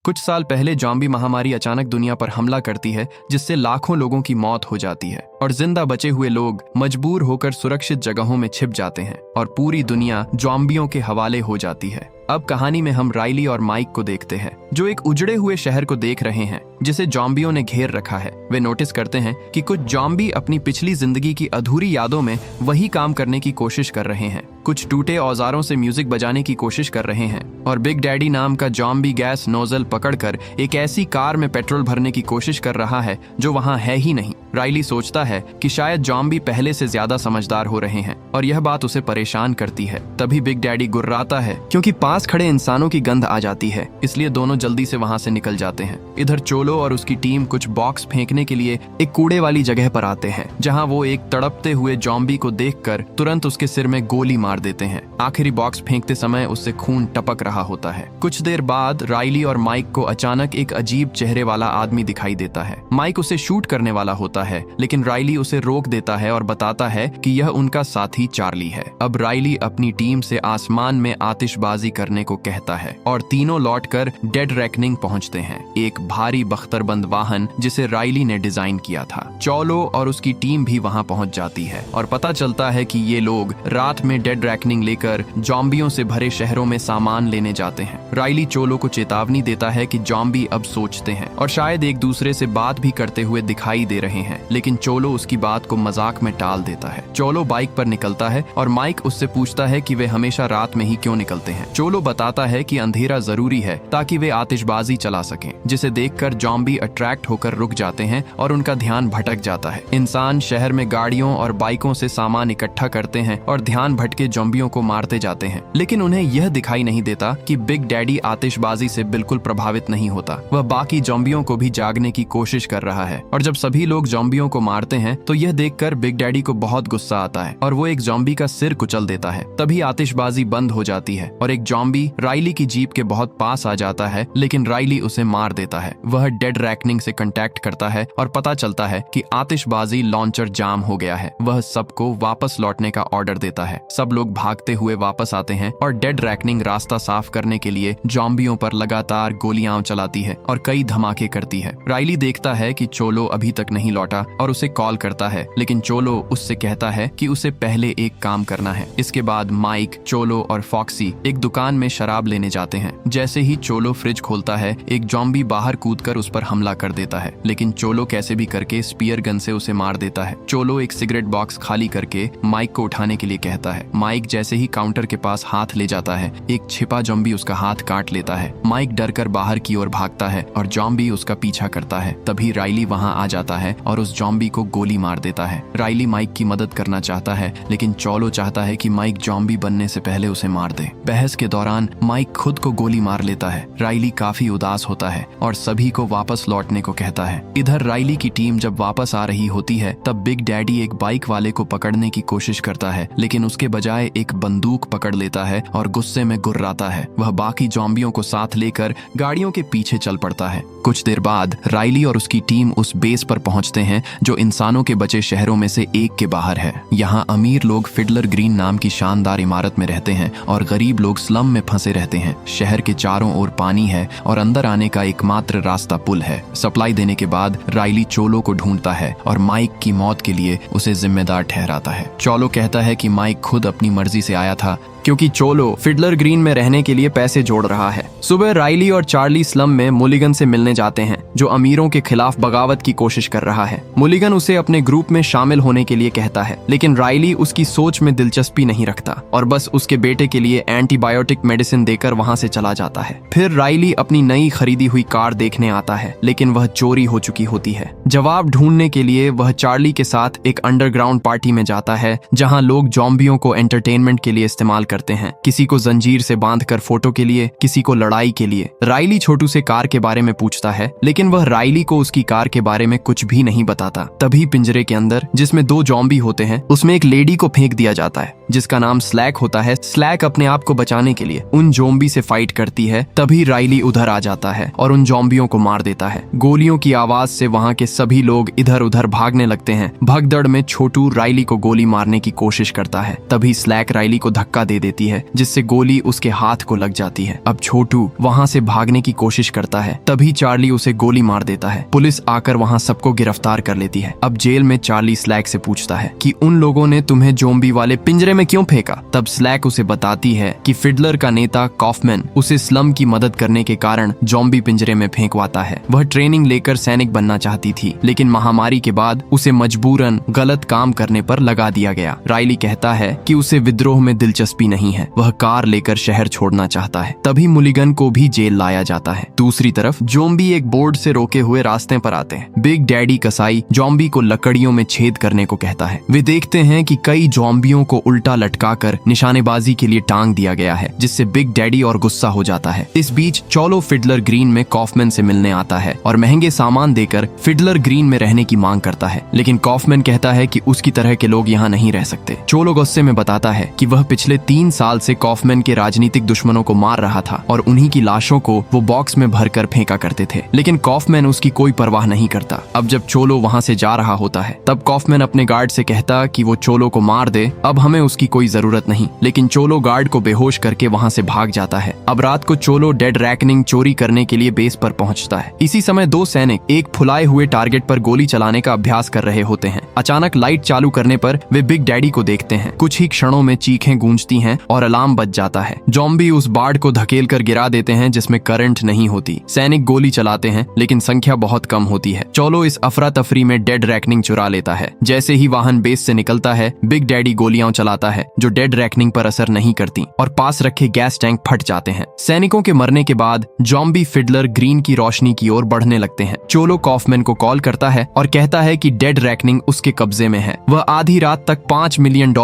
कुछ साल पहले जॉम्बी महामारी अचानक दुनिया पर हमला करती है, जिससे लाखों लोगों की मौत हो जाती है और जिंदा बचे हुए लोग मजबूर होकर सुरक्षित जगहों में छिप जाते हैं और पूरी दुनिया जॉम्बियों के हवाले हो जाती है। अब कहानी में हम राइली और माइक को देखते हैं, जो एक उजड़े हुए शहर को देख रहे हैं जिसे जॉम्बियों ने घेर रखा है। वे नोटिस करते हैं कि कुछ जॉम्बी अपनी पिछली जिंदगी की अधूरी यादों में वही काम करने की कोशिश कर रहे हैं। कुछ टूटे औजारों से म्यूजिक बजाने की कोशिश कर रहे हैं और बिग डैडी नाम का जॉम्बी गैस नोजल पकड़कर एक ऐसी कार में पेट्रोल भरने की कोशिश कर रहा है जो वहां है ही नहीं। राइली सोचता है कि शायद जॉम्बी पहले से ज्यादा समझदार हो रहे हैं और यह बात उसे परेशान करती है। तभी बिग डैडी गुर्राता है क्योंकि पास खड़े इंसानों की गंध आ जाती है, इसलिए दोनों जल्दी से वहां से निकल जाते हैं। इधर चोलो और उसकी टीम कुछ बॉक्स फेंकने के लिए एक कूड़े वाली जगह पर आते हैं, जहां वो एक तड़पते हुए जॉम्बी को देखकर तुरंत उसके सिर में गोली मार देते हैं। आखिरी बॉक्स फेंकते समय उससे खून टपक रहा होता है। कुछ देर बाद राइली और माइक को अचानक एक अजीब चेहरे वाला आदमी दिखाई देता है। माइक उसे शूट करने वाला होता है, लेकिन राइली उसे रोक देता है और बताता है कि यह उनका साथी चार्ली है। अब राइली अपनी टीम से आसमान में आतिशबाजी करने को कहता है और तीनों लौटकर डेड रेकनिंग पहुंचते हैं, एक भारी बख्तरबंद वाहन जिसे राइली ने डिजाइन किया था। चोलो और उसकी टीम भी वहां पहुंच जाती है और पता चलता है कि ये लोग रात में डेड रेकनिंग लेकर जॉम्बियों से भरे शहरों में सामान लेने जाते हैं। राइली चोलो को चेतावनी देता है कि जॉम्बी अब सोचते हैं और शायद एक दूसरे से बात भी करते हुए दिखाई दे रहे हैं, लेकिन चोलो उसकी बात को मजाक में टाल देता है। चोलो बाइक पर निकलता है और माइक उससे पूछता है कि वे हमेशा रात में ही क्यों निकलते हैं। चोलो बताता है कि अंधेरा जरूरी है ताकि वे आतिशबाजी चला सकें, जिसे देखकर जॉम्बी अट्रैक्ट होकर रुक जाते हैं और उनका ध्यान भटक जाता है। इंसान शहर में गाड़ियों और बाइकों से सामान इकट्ठा करते हैं और ध्यान भटके जॉम्बियों को मारते जाते हैं, लेकिन उन्हें यह दिखाई नहीं देता कि बिग डैडी आतिशबाजी से बिल्कुल प्रभावित नहीं होता। वह बाकी जॉम्बियों को भी जागने की कोशिश कर रहा है और जब सभी लोग जॉम्बियों को मारते हैं तो यह देखकर बिग डैडी को बहुत गुस्सा आता है और वो एक जॉम्बी का सिर कुचल देता है। तभी आतिशबाजी बंद हो जाती है और एक जॉम्बी राइली की जीप के बहुत पास आ जाता है, लेकिन राइली उसे मार देता है। वह डेड रेकनिंग से कांटेक्ट करता है और पता चलता है कि आतिशबाजी लॉन्चर जाम हो गया है। वह सबको वापस लौटने का ऑर्डर देता है। सब लोग भागते हुए वापस आते हैं और डेड रेकनिंग रास्ता साफ करने के लिए जॉम्बियों पर लगातार गोलियां चलाती है और कई धमाके करती है। राइली देखता है कि चोलो अभी तक नहीं लौटा और उसे कॉल करता है, लेकिन चोलो उससे कहता है कि उसे पहले एक काम करना है। इसके बाद माइक, चोलो और फॉक्सी एक दुकान में शराब लेने जाते हैं। जैसे ही चोलो फ्रिज खोलता है, एक जॉम्बी बाहर कूदकर उस पर हमला कर देता है, लेकिन चोलो कैसे भी करके स्पीयर गन से उसे मार देता है। चोलो एक सिगरेट बॉक्स खाली करके माइक को उठाने के लिए कहता है। माइक जैसे ही काउंटर के पास हाथ ले जाता है, एक छिपा जॉम्बी उसका हाथ काट लेता है। माइक डरकर बाहर की ओर भागता है और जॉम्बी उसका पीछा करता है। तभी राइली वहां आ जाता है और उस जॉम्बी को गोली मार देता है। राइली माइक की मदद करना चाहता है, लेकिन चोलो चाहता है कि माइक जॉम्बी बनने से पहले उसे मार दे। बहस के दौरान माइक खुद को गोली मार लेता है। राइली काफी उदास होता है और सभी को वापस लौटने को कहता है। इधर राइली की टीम जब वापस आ रही होती है, तब बिग डैडी एक बाइक वाले को पकड़ने की कोशिश करता है, लेकिन उसके बजाय एक बंदूक पकड़ लेता है और गुस्से में गुर्राता है। वह बाकी जॉम्बियों को साथ लेकर गाड़ियों के पीछे चल पड़ता है। कुछ देर बाद राइली और उसकी टीम उस बेस पर पहुंचते हैं जो इंसानों के बचे शहरों में से एक के बाहर है। यहाँ अमीर लोग फिडलर ग्रीन नाम की शानदार इमारत में रहते हैं और गरीब लोग स्लम में फंसे रहते हैं। शहर के चारों ओर पानी है और अंदर आने का एकमात्र रास्ता पुल है। सप्लाई देने के बाद राइली चोलो को ढूंढता है और माइक की मौत के लिए उसे जिम्मेदार ठहराता है। चोलो कहता है कि माइक खुद अपनी मर्जी से आया था क्योंकि चोलो फिडलर ग्रीन में रहने के लिए पैसे जोड़ रहा है। सुबह राइली और चार्ली स्लम में मुलिगन से मिलने जाते हैं, जो अमीरों के खिलाफ बगावत की कोशिश कर रहा है। मुलिगन उसे अपने ग्रुप में शामिल होने के लिए कहता है, लेकिन राइली उसकी सोच में दिलचस्पी नहीं रखता और बस उसके बेटे के लिए एंटीबायोटिक मेडिसिन देकर वहां से चला जाता है। फिर राइली अपनी नई खरीदी हुई कार देखने आता है, लेकिन वह चोरी हो चुकी होती है। जवाब ढूंढने के लिए वह चार्ली के साथ एक अंडरग्राउंड पार्टी में जाता है, जहाँ लोग जॉम्बियों को एंटरटेनमेंट के लिए इस्तेमाल करते हैं। किसी को जंजीर से बांधकर फोटो के लिए, किसी को लड़ाई के लिए। राइली छोटू से कार के बारे में पूछता है, लेकिन वह राइली को उसकी कार के बारे में कुछ भी नहीं बताता। तभी पिंजरे के अंदर, जिसमें 2 जॉम्बी होते हैं, उसमें एक लेडी को फेंक दिया जाता है जिसका नाम स्लैक होता है। स्लैक अपने आप को बचाने के लिए उन जॉम्बी से फाइट करती है। तभी राइली उधर आ जाता है और उन जॉम्बियों को मार देता है। गोलियों की आवाज से वहाँ के सभी लोग इधर उधर भागने लगते हैं। भगदड़ में छोटू राइली को गोली मारने की कोशिश करता है। तभी स्लैक राइली को धक्का दे दे देती है जिससे गोली उसके हाथ को लग जाती है। अब छोटू वहाँ से भागने की कोशिश करता है, तभी चार्ली उसे गोली मार देता है। पुलिस आकर वहाँ सबको गिरफ्तार कर लेती है। अब जेल में चार्ली स्लैक से पूछता है कि उन लोगों ने तुम्हें ज़ॉम्बी वाले पिंजरे में क्यों फेंका। तब स्लैक उसे बताती है कि फिडलर का नेता कॉफमैन उसे स्लम की मदद करने के कारण ज़ॉम्बी पिंजरे में फेंकवाता है। वह ट्रेनिंग लेकर सैनिक बनना चाहती थी, लेकिन महामारी के बाद उसे मजबूरन गलत काम करने पर लगा दिया गया। राइली कहता है कि उसे विद्रोह में दिलचस्पी नहीं है, वह कार लेकर शहर छोड़ना चाहता है। तभी मुलिगन को भी जेल लाया जाता है। दूसरी तरफ ज़ॉम्बी एक बोर्ड से रोके हुए रास्ते पर आते हैं। बिग डैडी कसाई ज़ॉम्बी को लकड़ियों में छेद करने को कहता है। वे देखते हैं कि कई ज़ॉम्बियों को उल्टा लटकाकर निशानेबाजी के लिए टांग दिया गया है, जिससे बिग डैडी और गुस्सा हो जाता है। इस बीच चोलो फिडलर ग्रीन में कॉफमैन से मिलने आता है और महंगे सामान देकर फिडलर ग्रीन में रहने की मांग करता है, लेकिन कॉफमैन कहता है कि उसकी तरह के लोग यहाँ नहीं रह सकते। चोलो गुस्से में बताता है कि वह पिछले 3 साल से कॉफमैन के राजनीतिक दुश्मनों को मार रहा था और उन्हीं की लाशों को वो बॉक्स में भरकर फेंका करते थे, लेकिन कॉफमैन उसकी कोई परवाह नहीं करता। अब जब चोलो वहाँ से जा रहा होता है तब कॉफमैन अपने गार्ड से कहता कि वो चोलो को मार दे, अब हमें उसकी कोई जरूरत नहीं। लेकिन चोलो गार्ड को बेहोश करके वहाँ से भाग जाता है। अब रात को चोलो डेड रैकनिंग चोरी करने के लिए बेस पर पहुँचता है। इसी समय 2 सैनिक एक फुलाए हुए टारगेट पर गोली चलाने का अभ्यास कर रहे होते हैं। अचानक लाइट चालू करने पर वे बिग डैडी को देखते हैं। कुछ ही क्षणों में चीखें गूंजती हैं और अलार्म बज जाता है। ज़ॉम्बी उस बाड़ को धकेल कर गिरा देते हैं जिसमें करंट नहीं होती। सैनिक गोली चलाते हैं लेकिन संख्या बहुत कम होती है। चोलो इस अफरा तफरी में डेड रैकनिंग चुरा लेता है। जैसे ही वाहन बेस से निकलता है, बिग डैडी गोलियां चलाता है जो डेड रैकनिंग पर असर नहीं करती और पास रखे गैस टैंक फट जाते हैं। सैनिकों के मरने के बाद ज़ॉम्बी फिडलर ग्रीन की रोशनी की ओर बढ़ने लगते हैं। चोलो कॉफमैन को कॉल करता है और कहता है कि डेड रैकनिंग उसके कब्जे में है। वह आधी रात तक $5 मिलियन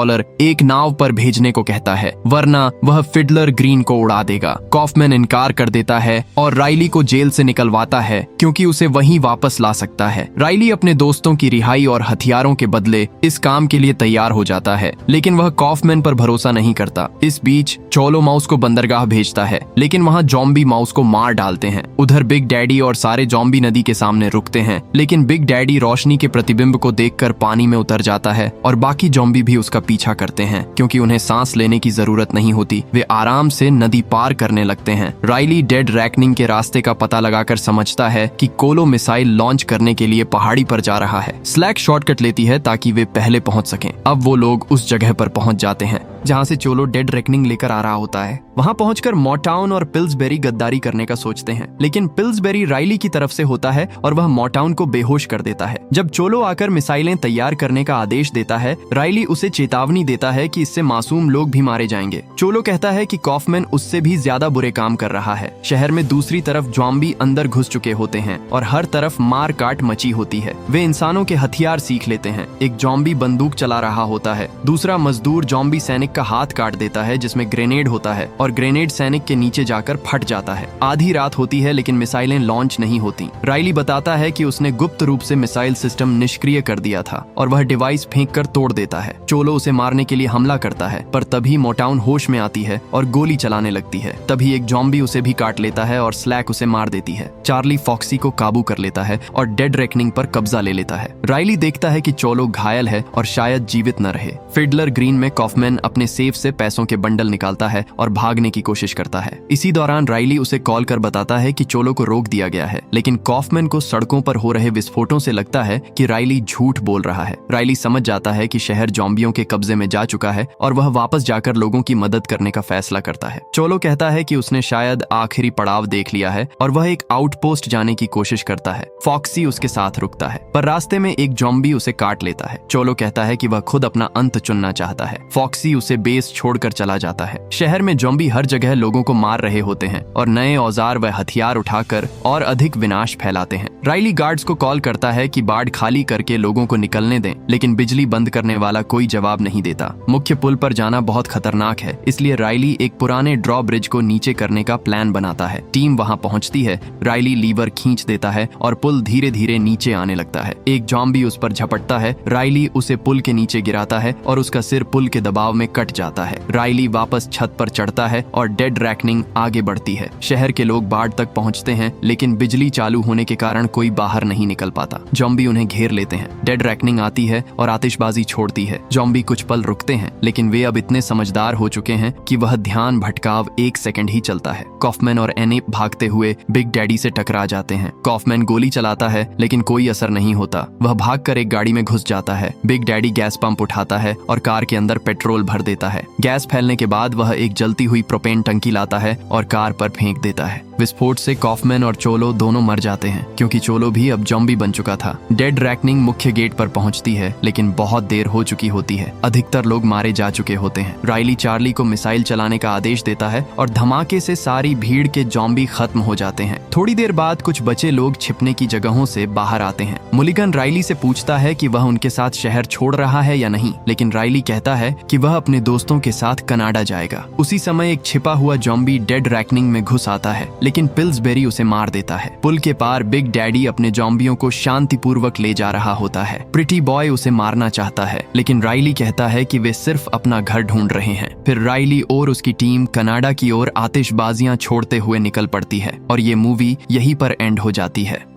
एक नाव पर भेजने को कहता है, वरना वह फिडलर ग्रीन को उड़ा देगा। कॉफमैन इनकार कर देता है और राइली को जेल से निकलवाता है क्योंकि उसे वहीं वापस ला सकता है। राइली अपने दोस्तों की रिहाई और हथियारों के बदले इस काम के लिए तैयार हो जाता है, लेकिन वह कॉफमैन पर भरोसा नहीं करता। इस बीच चोलो माउस को बंदरगाह भेजता है, लेकिन वहाँ ज़ॉम्बी माउस को मार डालते हैं। उधर बिग डैडी और सारे ज़ॉम्बी नदी के सामने रुकते हैं, लेकिन बिग डैडी रोशनी के प्रतिबिंब को देखकर पानी में उतर जाता है और बाकी ज़ॉम्बी भी उसका पीछा करते हैं। क्योंकि उन्हें सांस लेने की जरूरत नहीं होती, वे आराम से नदी पार करने लगते हैं। राइली डेड रैकनिंग के रास्ते का पता लगाकर समझता है कि कोलो मिसाइल लॉन्च करने के लिए पहाड़ी पर जा रहा है। स्लैक शॉर्टकट लेती है ताकि वे पहले पहुंच सकें। अब वो लोग उस जगह पर पहुंच जाते हैं जहां से चोलो डेड रेकनिंग लेकर आ रहा होता है। वहां पहुंचकर मॉटाउन और पिल्सबेरी गद्दारी करने का सोचते हैं, लेकिन पिल्सबेरी राइली की तरफ से होता है और वह मॉटाउन को बेहोश कर देता है। जब चोलो आकर मिसाइलें तैयार करने का आदेश देता है, राइली उसे चेतावनी देता है कि इससे मासूम लोग भी मारे जाएंगे। चोलो कहता है कि कॉफमैन उससे भी ज्यादा बुरे काम कर रहा है। शहर में दूसरी तरफ ज़ॉम्बी अंदर घुस चुके होते हैं और हर तरफ मार काट मची होती है। वे इंसानों के हथियार सीख लेते हैं। एक ज़ॉम्बी बंदूक चला रहा होता है, दूसरा मजदूर ज़ॉम्बी सैनिक का हाथ काट देता है जिसमें ग्रेनेड होता है और ग्रेनेड सैनिक के नीचे जाकर फट जाता है। आधी रात होती है लेकिन मिसाइलें लॉन्च नहीं होती। राइली बताता है कि उसने गुप्त रूप से मिसाइल सिस्टम निष्क्रिय कर दिया था और वह डिवाइस फेंक कर तोड़ देता है। चोलो उसे मारने के लिए हमला करता है, पर तभी मॉटाउन होश में आती है और गोली चलाने लगती है। तभी एक ज़ॉम्बी उसे भी काट लेता है और स्लैक उसे मार देती है। चार्ली फॉक्सी को काबू कर लेता है और डेड रेकनिंग पर कब्जा ले लेता है। राइली देखता है कि चोलो घायल है और शायद जीवित न रहे। फिडलर ग्रीन में कॉफमैन अपने सेफ से पैसों के बंडल निकालता है और भागने की कोशिश करता है। इसी दौरान राइली उसे कॉल कर बताता है कि चोलो को रोक दिया गया है, लेकिन कॉफमैन को सड़कों पर हो रहे विस्फोटों से लगता है कि राइली झूठ बोल रहा है। राइली समझ जाता है कि शहर ज़ॉम्बियों के कब्जे में जा चुका है और वह वापस जाकर लोगों की मदद करने का फैसला करता है। चोलो कहता है कि उसने शायद आखिरी पड़ाव देख लिया है और वह एक आउटपोस्ट जाने की कोशिश करता है। फॉक्सी उसके साथ रुकता है, पर रास्ते में एक ज़ॉम्बी उसे काट लेता है। चोलो कहता है कि वह खुद अपना अंत चुनना चाहता है। फॉक्सी उसे बेस छोड़कर चला जाता है। शहर में ज़ॉम्बी हर जगह लोगों को मार रहे होते हैं और नए औजार व हथियार उठाकर और अधिक विनाश फैलाते हैं। राइली गार्ड्स को कॉल करता है कि बाड़ खाली करके लोगों को निकलने दें, लेकिन बिजली बंद करने वाला कोई जवाब नहीं देता। मुख्य पुल पर जाना बहुत खतरनाक है, इसलिए राइली एक पुराने ड्रॉ ब्रिज को नीचे करने का प्लान बनाता है। टीम वहां पहुंचती है। राइली लीवर खींच देता है और पुल धीरे धीरे नीचे आने लगता है। एक ज़ॉम्बी उस पर झपटता है। राइली उसे पुल के नीचे गिराता है और उसका सिर पुल के दबाव में कट कट जाता है। राइली वापस छत पर चढ़ता है और डेड रैकनिंग आगे बढ़ती है। शहर के लोग बाढ़ तक पहुंचते हैं, लेकिन बिजली चालू होने के कारण कोई बाहर नहीं निकल पाता। जॉम्बी उन्हें घेर लेते हैं। डेड रैकनिंग आती है और आतिशबाजी छोड़ती है। जॉम्बी कुछ पल रुकते हैं, लेकिन वे अब इतने समझदार हो चुके हैं कि वह ध्यान भटकाव 1 सेकंड ही चलता है। कॉफमैन और एनी भागते हुए बिग डैडी से टकरा जाते हैं। कॉफमैन गोली चलाता है, लेकिन कोई असर नहीं होता। वह भागकर एक गाड़ी में घुस जाता है। बिग डैडी गैस पंप उठाता है और कार के अंदर पेट्रोल भर देता है। गैस फैलने के बाद वह एक जलती हुई प्रोपेन टंकी लाता है और कार पर फेंक देता है। विस्फोट से कॉफमैन और चोलो दोनों मर जाते हैं, क्योंकि चोलो भी अब जॉम्बी बन चुका था। डेड रैकनिंग मुख्य गेट पर पहुंचती है, लेकिन बहुत देर हो चुकी होती है। अधिकतर लोग मारे जा चुके होते हैं। राइली चार्ली को मिसाइल चलाने का आदेश देता है और धमाके से सारी भीड़ के जॉम्बी खत्म हो जाते हैं। थोड़ी देर बाद कुछ बचे लोग छिपने की जगहों से बाहर आते हैं। मुलिगन राइली से पूछता है कि वह उनके साथ शहर छोड़ रहा है या नहीं, लेकिन राइली कहता है कि वह अपने दोस्तों के साथ कनाडा जाएगा। उसी समय एक छिपा हुआ जॉम्बी डेड रैकनिंग में घुस आता है, लेकिन पिल्सबेरी उसे मार देता है। पुल के पार बिग डैडी अपने जॉम्बियों को शांतिपूर्वक ले जा रहा होता है। प्रिटी बॉय उसे मारना चाहता है, लेकिन राइली कहता है कि वे सिर्फ अपना घर ढूंढ रहे हैं। फिर राइली और उसकी टीम कनाडा की ओर आतिशबाजियां छोड़ते हुए निकल पड़ती है और ये मूवी यहीं पर एंड हो जाती है।